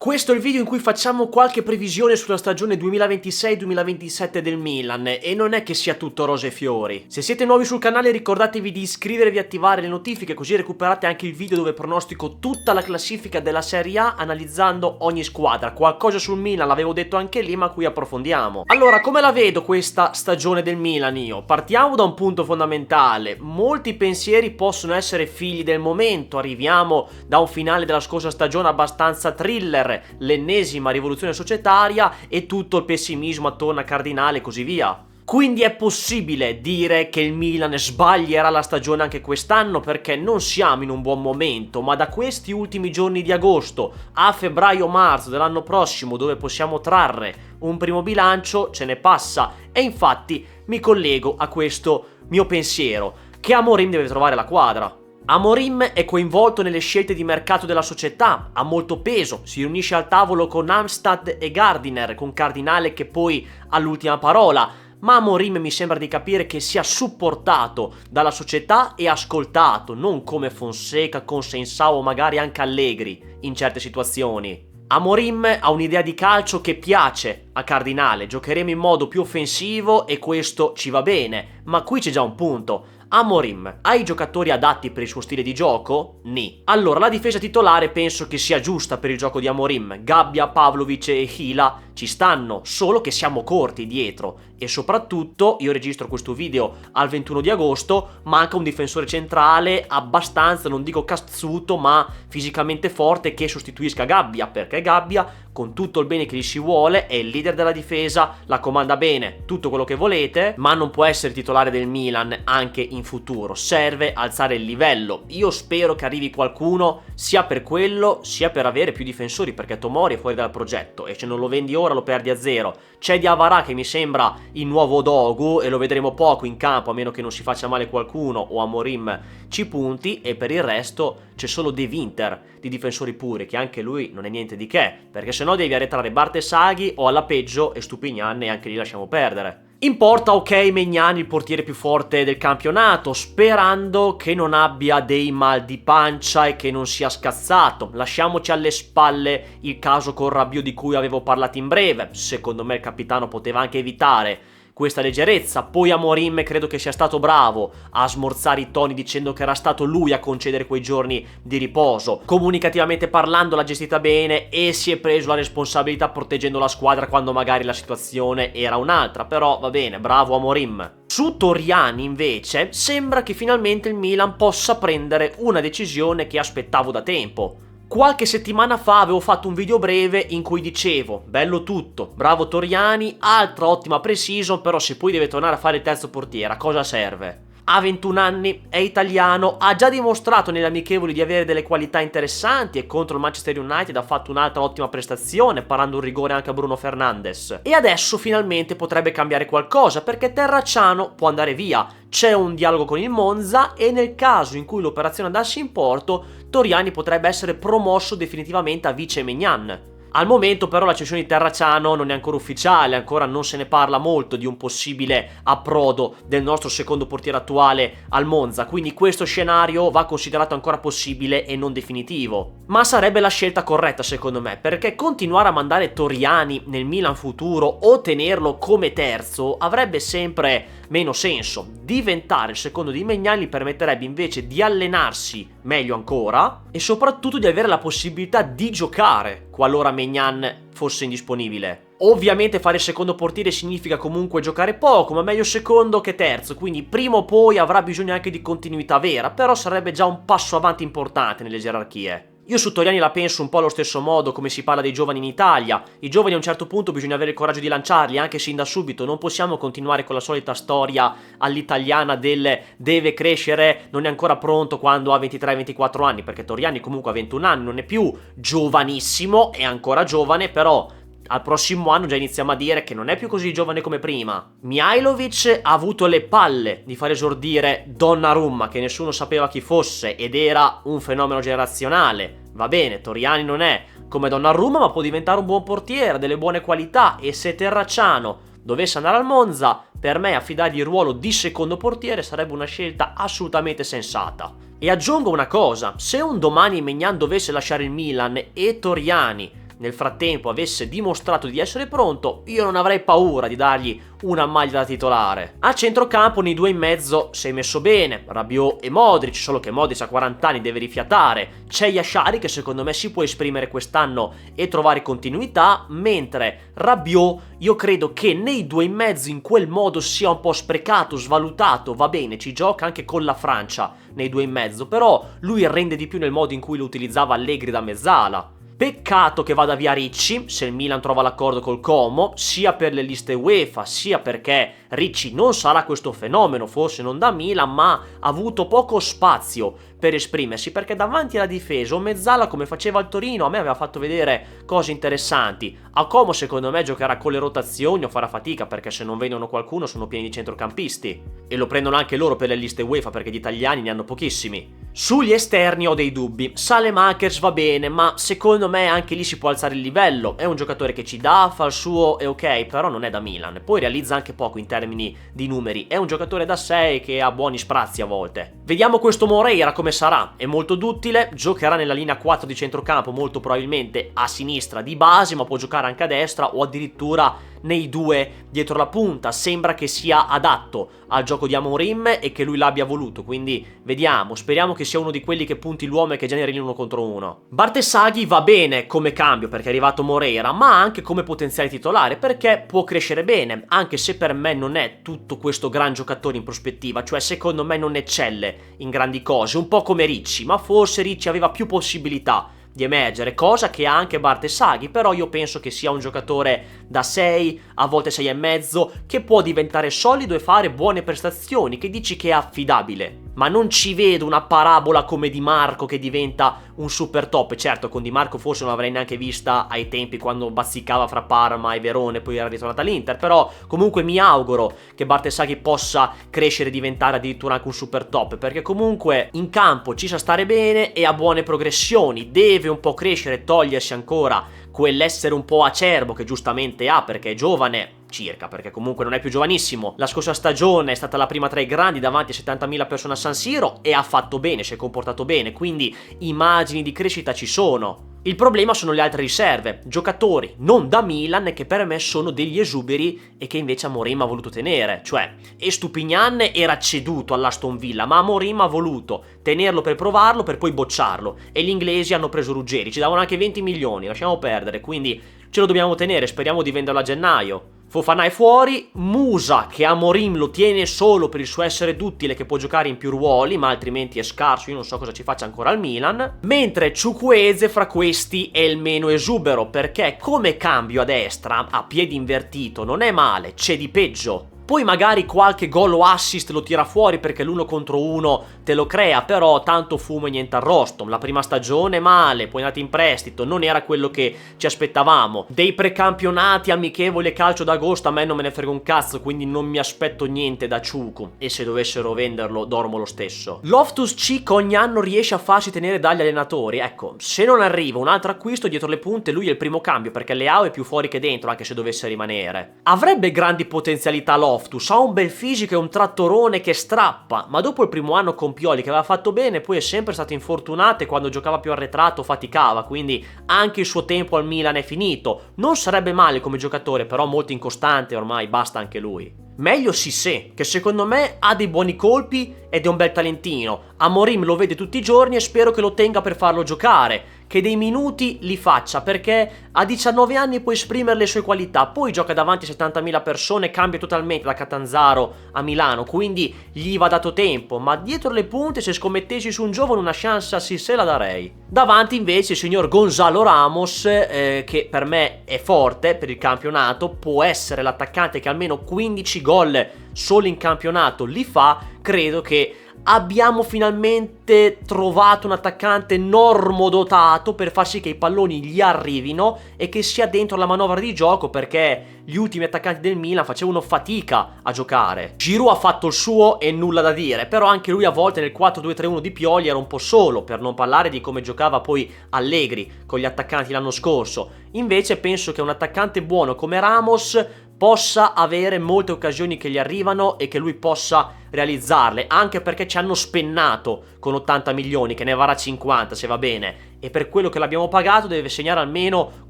Questo è il video in cui facciamo qualche previsione sulla stagione 2026-2027 del Milan e non è che sia tutto rose e fiori. Se siete nuovi sul canale ricordatevi di iscrivervi e attivare le notifiche così recuperate anche il video dove pronostico tutta la classifica della Serie A analizzando ogni squadra. Qualcosa sul Milan l'avevo detto anche lì, ma qui approfondiamo. Allora, come la vedo questa stagione del Milan io? Partiamo da un punto fondamentale. Molti pensieri possono essere figli del momento, arriviamo da un finale della scorsa stagione abbastanza thriller, l'ennesima rivoluzione societaria e tutto il pessimismo attorno a Cardinale e così via. Quindi è possibile dire che il Milan sbaglierà la stagione anche quest'anno perché non siamo in un buon momento, ma da questi ultimi giorni di agosto a febbraio-marzo dell'anno prossimo, dove possiamo trarre un primo bilancio, ce ne passa. E infatti mi collego a questo mio pensiero, che Amorim deve trovare la quadra. Amorim è coinvolto nelle scelte di mercato della società, ha molto peso, si riunisce al tavolo con Amstad e Gardiner, con Cardinale che poi ha l'ultima parola, ma Amorim mi sembra di capire che sia supportato dalla società e ascoltato, non come Fonseca, Consensao o magari anche Allegri in certe situazioni. Amorim ha un'idea di calcio che piace a Cardinale, giocheremo in modo più offensivo e questo ci va bene, ma qui c'è già un punto. Amorim ha i giocatori adatti per il suo stile di gioco? Ni. Allora la difesa titolare penso che sia giusta per il gioco di Amorim. Gabbia, Pavlovic e Hila ci stanno, solo che siamo corti dietro e soprattutto io registro questo video al 21 di agosto, manca un difensore centrale abbastanza, non dico cazzuto, ma fisicamente forte che sostituisca Gabbia, perché Gabbia, con tutto il bene che gli si vuole, è il leader della difesa, la comanda bene, tutto quello che volete, ma non può essere titolare del Milan anche in futuro, serve alzare il livello. Io spero che arrivi qualcuno sia per quello sia per avere più difensori, perché Tomori è fuori dal progetto e se non lo vendi ora lo perdi a zero. C'è Diawara che mi sembra il nuovo Dogu e lo vedremo poco in campo a meno che non si faccia male qualcuno o Amorim ci punti, e per il resto c'è solo De Winter di difensori puri, che anche lui non è niente di che, perché sennò devi arretrare Bartesaghi o alla peggio Estupinian e anche lì lasciamo perdere. In porta, ok, Maignan, il portiere più forte del campionato, sperando che non abbia dei mal di pancia e che non sia scazzato. Lasciamoci alle spalle il caso con Rabiot di cui avevo parlato in breve, secondo me il capitano poteva anche evitare questa leggerezza. Poi Amorim credo che sia stato bravo a smorzare i toni dicendo che era stato lui a concedere quei giorni di riposo. Comunicativamente parlando l'ha gestita bene e si è preso la responsabilità proteggendo la squadra quando magari la situazione era un'altra, però va bene, bravo Amorim. Su Torriani invece sembra che finalmente il Milan possa prendere una decisione che aspettavo da tempo. Qualche settimana fa avevo fatto un video breve in cui dicevo: bello tutto, bravo Torriani, altra ottima pre-season, però se poi deve tornare a fare il terzo portiere, a cosa serve? Ha 21 anni, è italiano, ha già dimostrato nelle amichevoli di avere delle qualità interessanti e contro il Manchester United ha fatto un'altra ottima prestazione, parando un rigore anche a Bruno Fernandes. E adesso finalmente potrebbe cambiare qualcosa perché Terracciano può andare via, c'è un dialogo con il Monza e nel caso in cui l'operazione andasse in porto, Torriani potrebbe essere promosso definitivamente a vice Maignan. Al momento però la cessione di Terracciano non è ancora ufficiale, ancora non se ne parla molto di un possibile approdo del nostro secondo portiere attuale al Monza, quindi questo scenario va considerato ancora possibile e non definitivo. Ma sarebbe la scelta corretta secondo me, perché continuare a mandare Torriani nel Milan futuro o tenerlo come terzo avrebbe sempre meno senso. Diventare il secondo di Maignan gli permetterebbe invece di allenarsi meglio ancora e soprattutto di avere la possibilità di giocare qualora Maignan fosse indisponibile. Ovviamente fare il secondo portiere significa comunque giocare poco, ma meglio secondo che terzo, quindi prima o poi avrà bisogno anche di continuità vera, però sarebbe già un passo avanti importante nelle gerarchie. Io su Torriani la penso un po' allo stesso modo come si parla dei giovani in Italia. I giovani a un certo punto bisogna avere il coraggio di lanciarli, anche sin da subito. Non possiamo continuare con la solita storia all'italiana del deve crescere, non è ancora pronto quando ha 23-24 anni, perché Torriani comunque ha 21 anni, non è più giovanissimo, è ancora giovane, però al prossimo anno già iniziamo a dire che non è più così giovane come prima. Mihajlovic ha avuto le palle di far esordire Donnarumma, che nessuno sapeva chi fosse ed era un fenomeno generazionale. Va bene, Torriani non è come Donnarumma, ma può diventare un buon portiere, delle buone qualità, e se Terracciano dovesse andare al Monza, per me affidargli il ruolo di secondo portiere sarebbe una scelta assolutamente sensata. E aggiungo una cosa: se un domani Maignan dovesse lasciare il Milan e Torriani nel frattempo avesse dimostrato di essere pronto, io non avrei paura di dargli una maglia da titolare. A centrocampo nei due in mezzo si è messo bene, Rabiot e Modric, solo che Modric a 40 anni deve rifiatare. C'è Yashari che secondo me si può esprimere quest'anno e trovare continuità, mentre Rabiot io credo che nei due in mezzo in quel modo sia un po' sprecato, svalutato, va bene, ci gioca anche con la Francia nei due in mezzo, però lui rende di più nel modo in cui lo utilizzava Allegri da mezzala. Peccato che vada via Ricci, se il Milan trova l'accordo col Como, sia per le liste UEFA, sia perché Ricci non sarà questo fenomeno, forse non da Milan, ma ha avuto poco spazio per esprimersi, perché davanti alla difesa un mezzala come faceva al Torino a me aveva fatto vedere cose interessanti. A Como secondo me giocherà con le rotazioni o farà fatica, perché se non vendono qualcuno sono pieni di centrocampisti, e lo prendono anche loro per le liste UEFA perché gli italiani ne hanno pochissimi. Sugli esterni ho dei dubbi. Saelemaekers va bene, ma secondo me anche lì si può alzare il livello. È un giocatore che ci dà, fa il suo e ok, però non è da Milan. Poi realizza anche poco in termini di numeri. È un giocatore da 6 che ha buoni sprazzi a volte. Vediamo questo Moreira come sarà. È molto duttile, giocherà nella linea 4 di centrocampo, molto probabilmente a sinistra di base, ma può giocare anche a destra o addirittura nei due dietro la punta. Sembra che sia adatto al gioco di Amorim e che lui l'abbia voluto, quindi vediamo, speriamo che sia uno di quelli che punti l'uomo e che generi l'uno contro uno. Bartesaghi va bene come cambio perché è arrivato Moreira, ma anche come potenziale titolare perché può crescere bene, anche se per me non è tutto questo gran giocatore in prospettiva, cioè secondo me non eccelle in grandi cose, un po' come Ricci, ma forse Ricci aveva più possibilità di emergere, cosa che ha anche Bartesaghi, però io penso che sia un giocatore da 6, a volte 6,5, che può diventare solido e fare buone prestazioni, che dici che è affidabile. Ma non ci vedo una parabola come Di Marco che diventa un super top. Certo, con Di Marco forse non l'avrei neanche vista ai tempi quando bazzicava fra Parma e Verone, poi era ritornata all'Inter, però comunque mi auguro che Bartesaghi possa crescere e diventare addirittura anche un super top, perché comunque in campo ci sa stare bene e ha buone progressioni, deve un po' crescere, togliersi ancora quell'essere un po' acerbo che giustamente ha perché è giovane, circa, perché comunque non è più giovanissimo. La scorsa stagione è stata la prima tra i grandi davanti a 70.000 persone a San Siro e ha fatto bene, si è comportato bene, quindi immagini di crescita ci sono. Il problema sono le altre riserve, giocatori non da Milan che per me sono degli esuberi e che invece Amorim ha voluto tenere, cioè Estupignan era ceduto all'Aston Villa, ma Amorim ha voluto tenerlo per provarlo per poi bocciarlo e gli inglesi hanno preso Ruggeri, ci davano anche 20 milioni, lasciamo perdere, quindi ce lo dobbiamo tenere, speriamo di venderlo a gennaio. Fofana è fuori, Musa che Amorim lo tiene solo per il suo essere duttile che può giocare in più ruoli ma altrimenti è scarso, io non so cosa ci faccia ancora al Milan, mentre Chukwueze fra questi è il meno esubero perché come cambio a destra a piedi invertito non è male, c'è di peggio. Poi magari qualche gol o assist lo tira fuori perché l'uno contro uno te lo crea, però tanto fumo e niente arrosto. La prima stagione male, poi è andato in prestito, non era quello che ci aspettavamo. Dei precampionati amichevoli e calcio d'agosto a me non me ne frega un cazzo, quindi non mi aspetto niente da Ciucu. E se dovessero venderlo dormo lo stesso. Loftus-Cheek ogni anno riesce a farsi tenere dagli allenatori. Ecco, se non arriva un altro acquisto dietro le punte lui è il primo cambio perché Leao è più fuori che dentro anche se dovesse rimanere. Avrebbe grandi potenzialità Loftus, ha un bel fisico e un trattorone che strappa, ma dopo il primo anno con Pioli che aveva fatto bene poi è sempre stato infortunato e quando giocava più arretrato faticava, quindi anche il suo tempo al Milan è finito. Non sarebbe male come giocatore, però molto incostante, ormai basta anche lui. Meglio Cissé, che secondo me ha dei buoni colpi ed è un bel talentino. Amorim lo vede tutti i giorni e spero che lo tenga per farlo giocare, che dei minuti li faccia, perché a 19 anni può esprimere le sue qualità, poi gioca davanti a 70.000 persone, cambia totalmente da Catanzaro a Milano, quindi gli va dato tempo, ma dietro le punte se scommettessi su un giovane una chance a Cissé la darei. Davanti invece il signor Gonzalo Ramos, che per me è forte per il campionato, può essere l'attaccante che almeno 15 gol solo in campionato li fa, credo che abbiamo finalmente trovato un attaccante normodotato per far sì che i palloni gli arrivino e che sia dentro la manovra di gioco perché gli ultimi attaccanti del Milan facevano fatica a giocare. Giroud ha fatto il suo e nulla da dire, però anche lui a volte nel 4-2-3-1 di Pioli era un po' solo, per non parlare di come giocava poi Allegri con gli attaccanti l'anno scorso. Invece penso che un attaccante buono come Ramos possa avere molte occasioni che gli arrivano e che lui possa realizzarle, anche perché ci hanno spennato con 80 milioni, che ne varrà 50 se va bene, e per quello che l'abbiamo pagato deve segnare almeno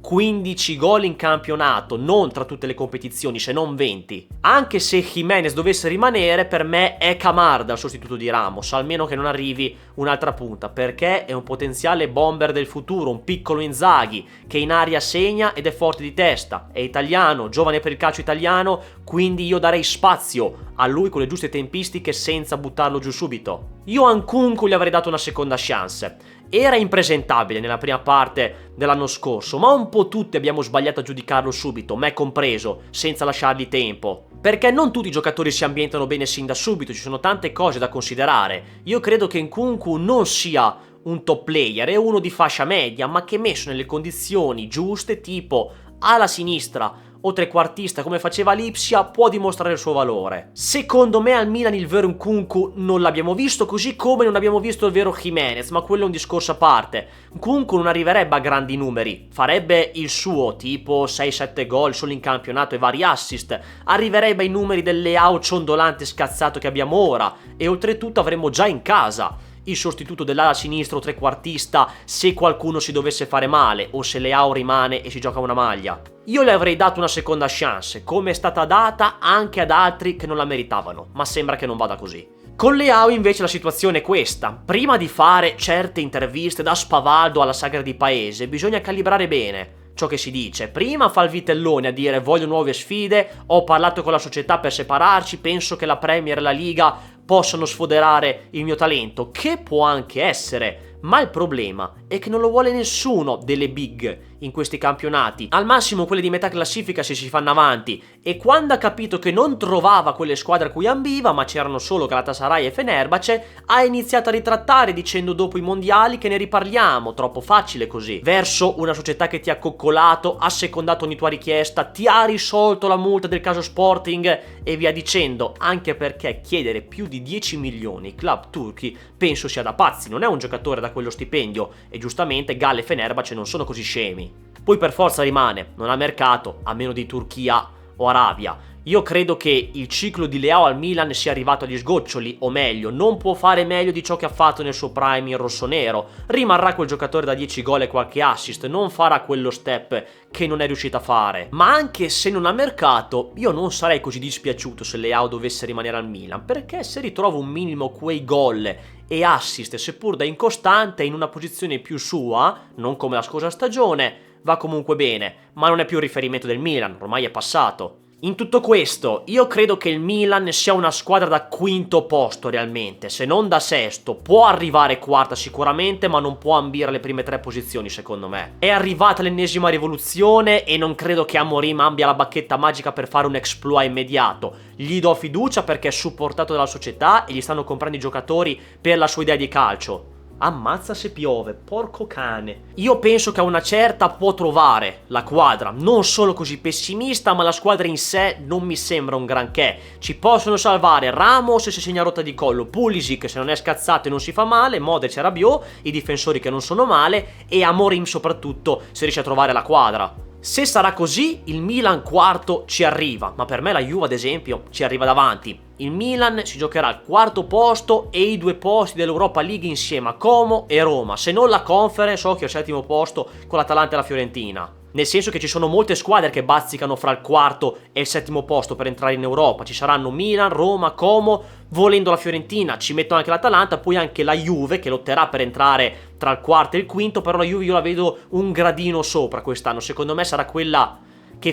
15 gol in campionato, non tra tutte le competizioni, se non 20. Anche se Jimenez dovesse rimanere, per me è Camarda il sostituto di Ramos, almeno che non arrivi un'altra punta, perché è un potenziale bomber del futuro, un piccolo Inzaghi che in aria segna ed è forte di testa, è italiano, giovane per il calcio italiano, quindi io darei spazio a lui con le giuste tempistiche senza buttarlo giù subito. Io a Nkunku gli avrei dato una seconda chance. Era impresentabile nella prima parte dell'anno scorso, ma un po' tutti abbiamo sbagliato a giudicarlo subito, me compreso, senza lasciargli tempo. Perché non tutti i giocatori si ambientano bene sin da subito, ci sono tante cose da considerare. Io credo che Nkunku non sia un top player, è uno di fascia media, ma che messo nelle condizioni giuste, tipo ala sinistra o trequartista come faceva l'Ipsia, può dimostrare il suo valore. Secondo me al Milan il vero Nkunku non l'abbiamo visto, così come non abbiamo visto il vero Jimenez, ma quello è un discorso a parte. Nkunku non arriverebbe a grandi numeri, farebbe il suo, tipo 6-7 gol solo in campionato e vari assist, arriverebbe ai numeri del Leao ciondolante scazzato che abbiamo ora, e oltretutto avremmo già in casa il sostituto dell'ala sinistra o trequartista se qualcuno si dovesse fare male o se Leao rimane e si gioca una maglia. Io le avrei dato una seconda chance, come è stata data anche ad altri che non la meritavano, ma sembra che non vada così. Con Leao invece la situazione è questa: prima di fare certe interviste da spavaldo alla sagra di paese bisogna calibrare bene ciò che si dice. Prima fa il vitellone a dire voglio nuove sfide, ho parlato con la società per separarci, penso che la Premier e la Liga possano sfoderare il mio talento, che può anche essere, ma il problema è che non lo vuole nessuno delle big in questi campionati, al massimo quelle di metà classifica se si fanno avanti, e quando ha capito che non trovava quelle squadre a cui ambiva, ma c'erano solo Galatasaray e Fenerbahce, ha iniziato a ritrattare dicendo dopo i mondiali che ne riparliamo, troppo facile così, verso una società che ti ha coccolato, ha secondato ogni tua richiesta, ti ha risolto la multa del caso Sporting e via dicendo, anche perché chiedere più di 10 milioni club turchi penso sia da pazzi, non è un giocatore da quello stipendio, e giustamente Gal e Fenerbahce non sono così scemi. Poi per forza rimane, non ha mercato, a meno di Turchia o Arabia. Io credo che il ciclo di Leao al Milan sia arrivato agli sgoccioli, o meglio, non può fare meglio di ciò che ha fatto nel suo prime in rossonero. Rimarrà quel giocatore da 10 gol e qualche assist, non farà quello step che non è riuscito a fare. Ma anche se non ha mercato, io non sarei così dispiaciuto se Leao dovesse rimanere al Milan, perché se ritrova un minimo quei gol e assist, seppur da incostante, in una posizione più sua, non come la scorsa stagione, va comunque bene, ma non è più il riferimento del Milan, ormai è passato. In tutto questo, io credo che il Milan sia una squadra da quinto posto realmente, se non da sesto. Può arrivare quarta sicuramente, ma non può ambire le prime 3 posizioni secondo me. È arrivata l'ennesima rivoluzione e non credo che Amorim abbia la bacchetta magica per fare un exploit immediato. Gli do fiducia perché è supportato dalla società e gli stanno comprando i giocatori per la sua idea di calcio. Ammazza se piove, porco cane. Io penso che a una certa può trovare la quadra. Non sono così pessimista, ma la squadra in sé non mi sembra un granché. Ci possono salvare Ramos se segna rotta di collo, Pulisic se non è scazzato e non si fa male, Modric e Rabiot, i difensori che non sono male, e Amorim soprattutto se riesce a trovare la quadra. Se sarà così, il Milan quarto ci arriva, ma per me la Juve ad esempio ci arriva davanti. Il Milan si giocherà al quarto posto e i 2 posti dell'Europa League insieme a Como e Roma, se non la Conference o che al 7° posto con l'Atalanta e la Fiorentina. Nel senso che ci sono molte squadre che bazzicano fra il quarto e il 7° posto per entrare in Europa. Ci saranno Milan, Roma, Como, volendo la Fiorentina, ci metto anche l'Atalanta, poi anche la Juve che lotterà per entrare tra il quarto e il quinto, però la Juve io la vedo un gradino sopra quest'anno, secondo me sarà quella che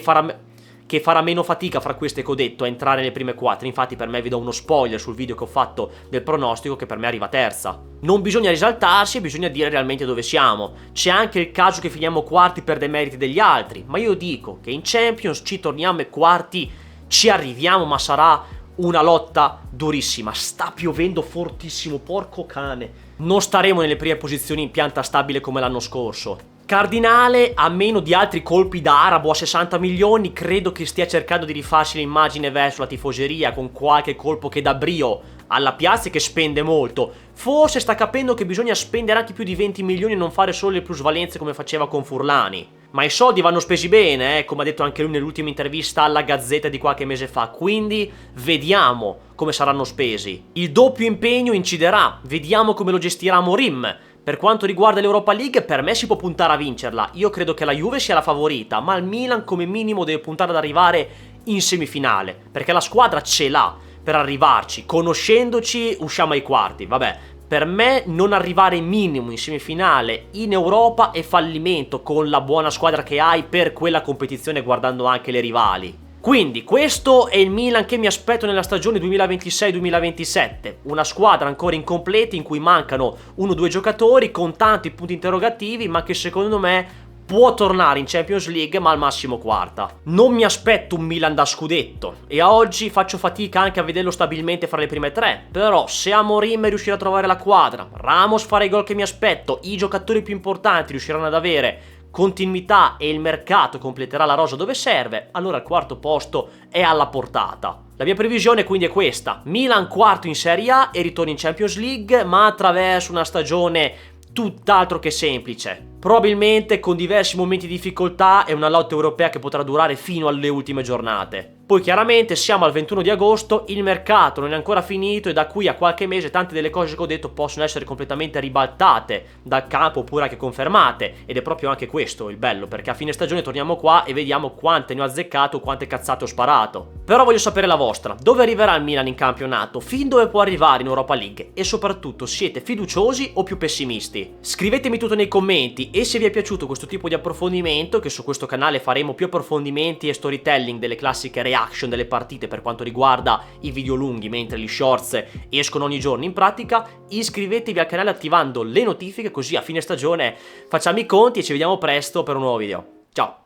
farà meno fatica fra queste che ho detto a entrare nelle prime 4. Infatti per me vi do uno spoiler sul video che ho fatto del pronostico, che per me arriva terza. Non bisogna risaltarsi, bisogna dire realmente dove siamo. C'è anche il caso che finiamo quarti per demeriti degli altri, ma io dico che in Champions ci torniamo ai quarti, ci arriviamo, ma sarà una lotta durissima. Sta piovendo fortissimo, porco cane. Non staremo nelle prime posizioni in pianta stabile come l'anno scorso. Cardinale, a meno di altri colpi da arabo a 60 milioni, credo che stia cercando di rifarsi l'immagine verso la tifoseria con qualche colpo che dà brio alla piazza e che spende molto. Forse sta capendo che bisogna spendere anche più di 20 milioni e non fare solo le plusvalenze come faceva con Furlani. Ma i soldi vanno spesi bene, come ha detto anche lui nell'ultima intervista alla Gazzetta di qualche mese fa, quindi vediamo come saranno spesi. Il doppio impegno inciderà, vediamo come lo gestirà Amorim, Per quanto riguarda l'Europa League, per me si può puntare a vincerla. Io credo che la Juve sia la favorita, ma il Milan come minimo deve puntare ad arrivare in semifinale, perché la squadra ce l'ha per arrivarci. Conoscendoci usciamo ai quarti, vabbè. Per me non arrivare minimo in semifinale in Europa è fallimento con la buona squadra che hai per quella competizione, guardando anche le rivali. Quindi questo è il Milan che mi aspetto nella stagione 2026-2027, una squadra ancora incompleta in cui mancano 1-2 giocatori con tanti punti interrogativi, ma che secondo me può tornare in Champions League, ma al massimo quarta. Non mi aspetto un Milan da scudetto e a oggi faccio fatica anche a vederlo stabilmente fra le prime tre, però se Amorim riuscirà a trovare la quadra, Ramos farà i gol che mi aspetto, i giocatori più importanti riusciranno ad avere continuità e il mercato completerà la rosa dove serve, allora il quarto posto è alla portata. La mia previsione quindi è questa: Milan quarto in Serie A e ritorno in Champions League, ma attraverso una stagione tutt'altro che semplice. Probabilmente con diversi momenti di difficoltà e una lotta europea che potrà durare fino alle ultime giornate. Poi chiaramente siamo al 21 di agosto, il mercato non è ancora finito e da qui a qualche mese tante delle cose che ho detto possono essere completamente ribaltate dal campo oppure anche confermate, ed è proprio anche questo il bello, perché a fine stagione torniamo qua e vediamo quante ne ho azzeccato o quante cazzate ho sparato. Però voglio sapere la vostra: dove arriverà il Milan in campionato? Fin dove può arrivare in Europa League? E soprattutto, siete fiduciosi o più pessimisti? Scrivetemi tutto nei commenti, e se vi è piaciuto questo tipo di approfondimento, che su questo canale faremo più approfondimenti e storytelling delle classiche reaction delle partite per quanto riguarda i video lunghi, mentre gli shorts escono ogni giorno in pratica, iscrivetevi al canale attivando le notifiche, così a fine stagione facciamo i conti e ci vediamo presto per un nuovo video. Ciao!